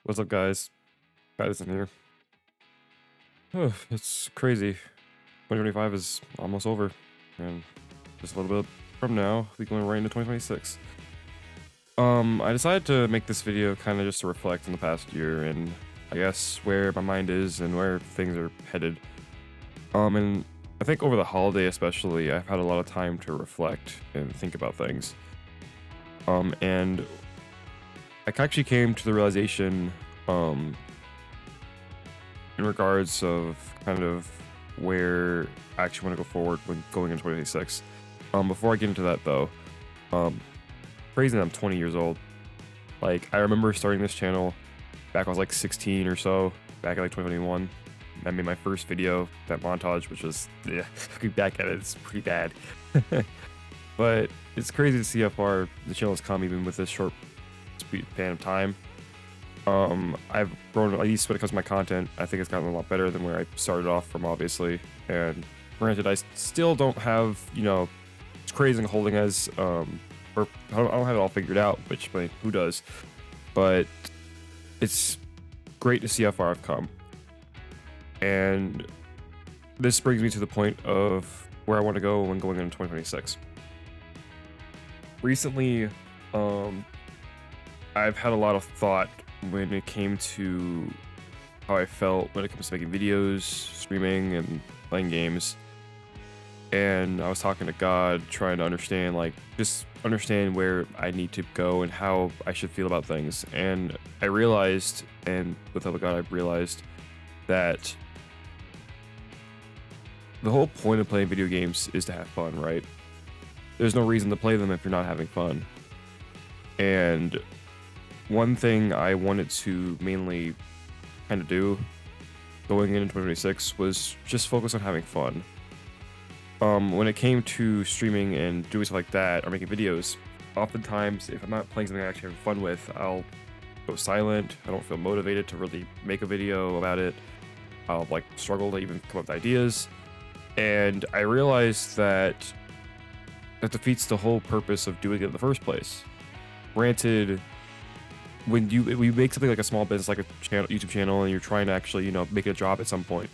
What's up, guys? Guys in here. It's crazy. 2025 is almost over, and just a little bit from now, we're going right into 2026. I decided to make this video kind of just to reflect on the past year and I guess where my mind is and where things are headed. And I think over the holiday especially, I've had a lot of time to reflect and think about things. And I actually came to the realization, um, in regards of kind of where I actually want to go forward when going into 2026. Before I get into that though, um, crazy that I'm 20 years old. Like I remember starting this channel back when I was like 16 or so, back in like 2021. I made my first video, that montage, which was yeah, looking back at it, it's pretty bad. But it's crazy to see how far the channel has come, even with this short span of time. I've grown, at least when it comes to my content. I think it's gotten a lot better than where I started off from, obviously. And granted, I still don't have, it's crazy holding as, or I don't have it all figured out, which, I mean, who does? But it's great to see how far I've come. And this brings me to the point of where I want to go when going into 2026. Recently, I've had a lot of thought when it came to how I felt when it comes to making videos, streaming, and playing games. And I was talking to God, trying to understand, like, just understand where I need to go and how I should feel about things. And I realized, and with help of God, I realized that the whole point of playing video games is to have fun, right? There's no reason to play them if you're not having fun. And one thing I wanted to mainly kind of do going into 2026 was just focus on having fun. When it came to streaming and doing stuff like that or making videos, oftentimes if I'm not playing something I actually have fun with, I'll go silent. I don't feel motivated to really make a video about it. I'll like struggle to even come up with ideas. And I realized that that defeats the whole purpose of doing it in the first place. Granted, when you make something like a small business, like a channel, YouTube channel, and you're trying to actually, make it a job at some point,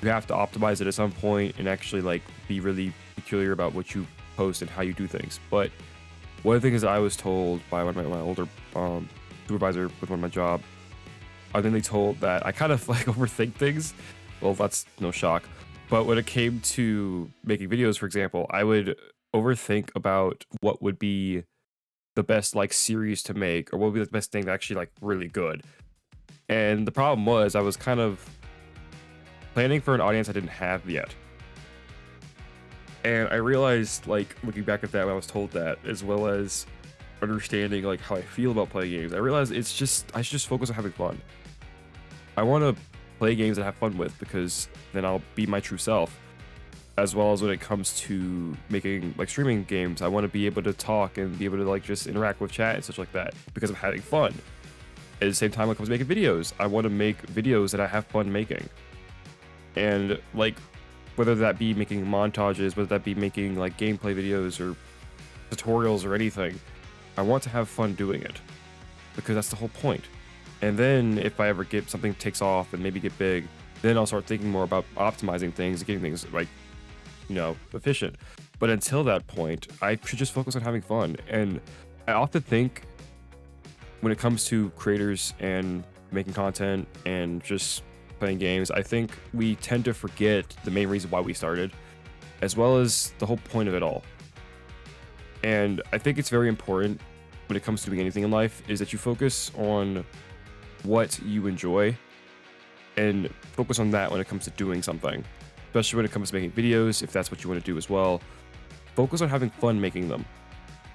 you have to optimize it at some point and actually like be really peculiar about what you post and how you do things. But one of the things that I was told by one of my older supervisor with one of my job, I think they told that I kind of like overthink things. Well, that's no shock. But when it came to making videos, for example, I would overthink about what would be the best like series to make or what would be the best thing to actually like really good. And the problem was I was kind of planning for an audience I didn't have yet. And I realized, like, looking back at that when I was told that, as well as understanding like how I feel about playing games, I realized it's just I should just focus on having fun. I want to play games that I have fun with because then I'll be my true self. As well as when it comes to making like streaming games, I want to be able to talk and be able to like just interact with chat and such like that because I'm having fun. At the same time, when it comes to making videos, I want to make videos that I have fun making. And like whether that be making montages, whether that be making like gameplay videos or tutorials or anything, I want to have fun doing it because that's the whole point. And then if I ever get something takes off and maybe get big, then I'll start thinking more about optimizing things, getting things like efficient. But until that point, I should just focus on having fun. And I often think when it comes to creators and making content and just playing games, I think we tend to forget the main reason why we started, as well as the whole point of it all. And I think it's very important when it comes to doing anything in life is that you focus on what you enjoy and focus on that when it comes to doing something, especially when it comes to making videos. If that's what you want to do as well, focus on having fun making them.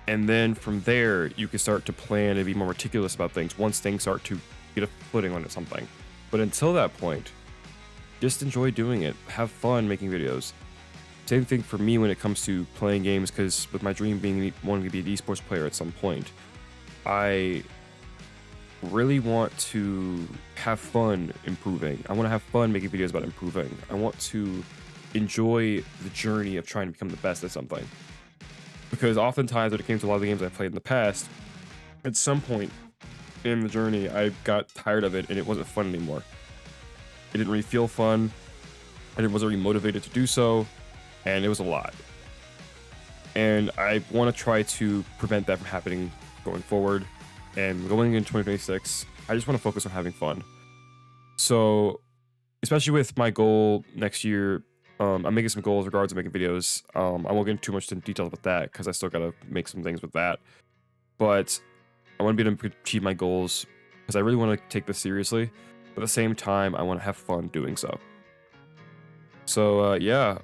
And then from there, you can start to plan and be more meticulous about things once things start to get a footing on something. But until that point, just enjoy doing it. Have fun making videos. Same thing for me when it comes to playing games, because with my dream being wanting to be an esports player at some point, I really want to have fun improving. I want to have fun making videos about improving. I want to enjoy the journey of trying to become the best at something. Because oftentimes when it came to a lot of the games I've played in the past, at some point in the journey, I got tired of it and it wasn't fun anymore. It didn't really feel fun. I wasn't really motivated to do so, and it was a lot. And I want to try to prevent that from happening going forward. And going into 2026, I just want to focus on having fun. So, especially with my goal next year, I'm making some goals regards to making videos. I won't get into too much details about that because I still gotta make some things with that. But I want to be able to achieve my goals because I really want to take this seriously. But at the same time, I want to have fun doing so. So yeah,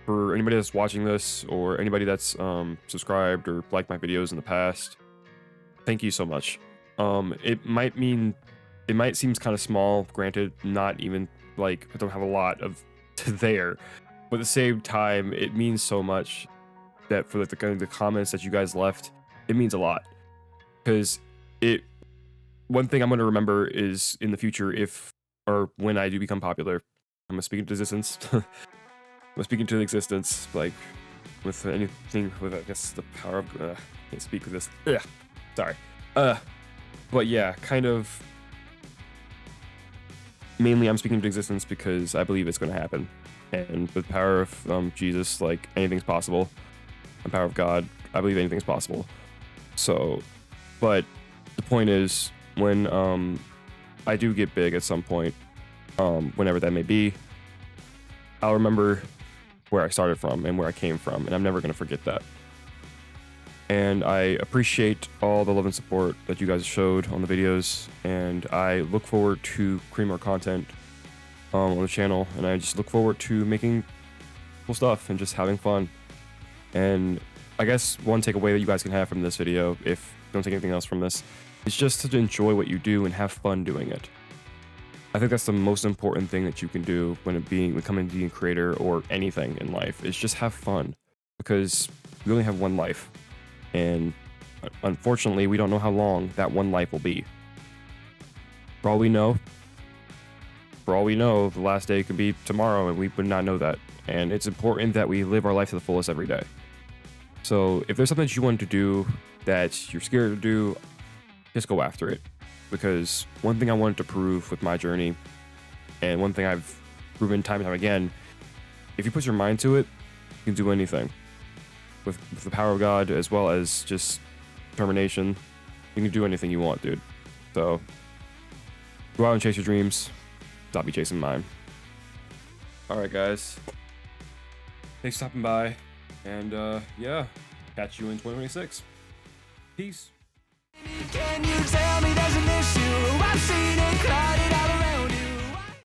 for anybody that's watching this or anybody that's subscribed or liked my videos in the past, thank you so much. It might seem kind of small, granted, not even like I don't have a lot of there, but at the same time, it means so much that for like the comments that you guys left, it means a lot because it. One thing I'm going to remember is in the future, if or when I do become popular, I'm gonna speak into existence. I'm speaking to the existence, like with anything with I guess the power of can't speak with this. Ugh, sorry. But yeah, kind of mainly I'm speaking to existence because I believe it's gonna happen. And with the power of Jesus, like anything's possible. The power of God, I believe anything's possible. So, but the point is when I do get big at some point, whenever that may be, I'll remember where I started from and where I came from, and I'm never going to forget that. And I appreciate all the love and support that you guys showed on the videos, and I look forward to creating more content on the channel, and I just look forward to making cool stuff and just having fun. And I guess one takeaway that you guys can have from this video, if you don't take anything else from this, is just to enjoy what you do and have fun doing it. I think that's the most important thing that you can do when becoming a creator or anything in life is just have fun, because we only have one life, and unfortunately we don't know how long that one life will be. For all we know, the last day could be tomorrow, and we would not know that. And it's important that we live our life to the fullest every day. So if there's something that you want to do that you're scared to do, just go after it. Because one thing I wanted to prove with my journey, and one thing I've proven time and time again, if you put your mind to it, you can do anything. With the power of God, as well as just determination, you can do anything you want, dude. So, go out and chase your dreams. Stop be chasing mine. Alright, guys. Thanks for stopping by. And, yeah, catch you in 2026. Peace.